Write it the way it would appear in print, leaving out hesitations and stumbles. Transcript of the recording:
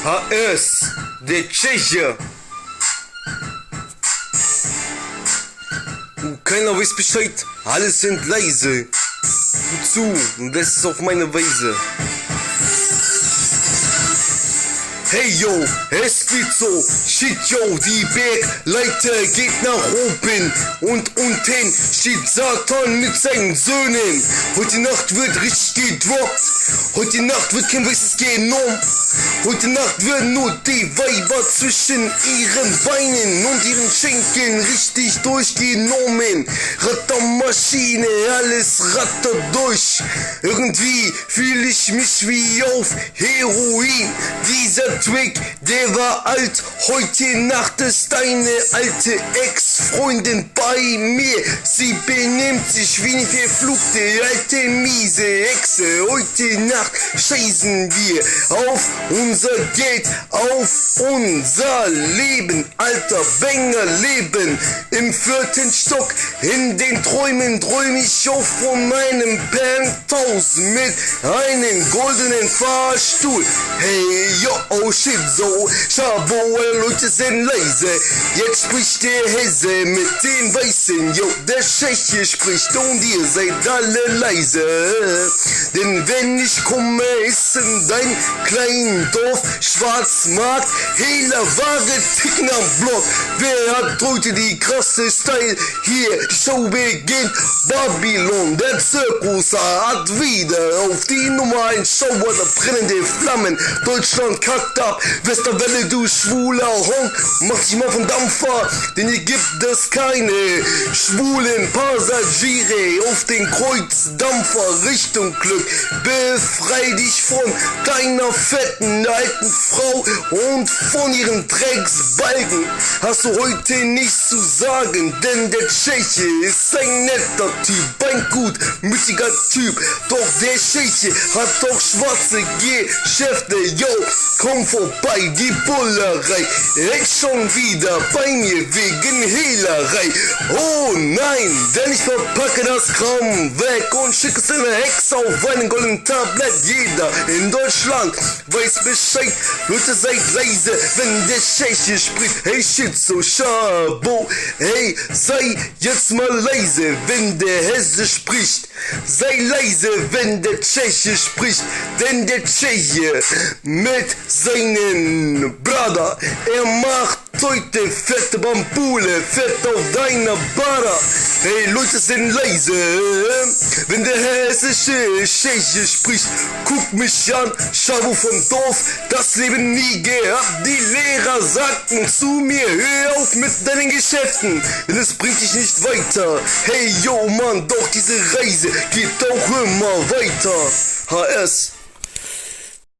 HS, der Tscheche. Keiner weiß Bescheid, alles sind leise. Gut zu, und das ist auf meine Weise. Hey yo, es geht so, shit yo, die Bergleiter geht nach oben und unten steht Satan mit seinen Söhnen. Heute Nacht wird richtig gedroppt, heute Nacht wird kein weißes genommen. Heute Nacht werden nur die Weiber zwischen ihren Beinen und ihren Schenkeln richtig durchgenommen. Rattermaschine, alles rattert durch. Irgendwie fühle ich mich wie auf Heroin. Dieser Trick, der war alt. Heute Nacht ist deine alte Ex-Freundin bei mir. Sie benimmt sich wie eine verfluchte alte miese Hexe. Heute Nacht scheißen wir auf unser Geld, auf unser Leben. Alter Banger-Leben im 4. Stock. In den Träumen träum ich auf von meinem Penthouse mit einem goldenen Fahrstuhl. Hey, yo, oh shit, so, Schabo, Leute sind leise. Jetzt spricht der Hesse mit den Weißen. Yo, der Tscheche spricht und ihr seid alle leise. Denn wenn ich komme, ist in dein kleinen Dorf Schwarzmarkt, Hehler, Ware, Ticken am Block. Wer hat heute die krasse Style? Hier, die Show beginnt. Babylon, der Zirkus hat wieder auf die Nummer 1 Show oder brennende Flammen. Deutschland kackt ab, Westerwelle, du schwuler Honk. Mach dich mal vom Dampfer, denn hier gibt es keine schwulen Passagiere auf den Kreuzdampfer Richtung Glück. Befrei dich von deiner fetten alten Frau und von ihren Drecksbalken. Hast du heute nichts zu sagen, denn der Tscheche ist ein netter Typ, ein gutmütiger Typ. Doch der Tscheche hat doch schwarze Geschäfte. Yo, komm vorbei, die Bullerei. Recht schon wieder bei mir wegen Hehlerei. Oh nein, denn ich verpacke das Kram weg und schicke es in der Hex auf einen goldenen Tablett. Jeder in Deutschland weiß Bescheid. Leute, seid leise, wenn der Tscheche spricht. Hey shit, so Schabo. Hey, sei jetzt mal leise, wenn der Hesse spricht. Sei leise, wenn der Tscheche spricht. Denn der Tscheche mit seinen Bruder, er macht heute fette Bambule, fett auf deiner Bara. Hey, Leute sind leise, wenn der hessische Tscheche spricht. Guck mich an, Schabo vom Dorf, das Leben nie gehabt. Die Lehrer sagten zu mir, hör auf mit deinen Geschäften, denn es bringt dich nicht weiter. Hey, yo, Mann, doch diese Reise geht auch immer weiter. HS.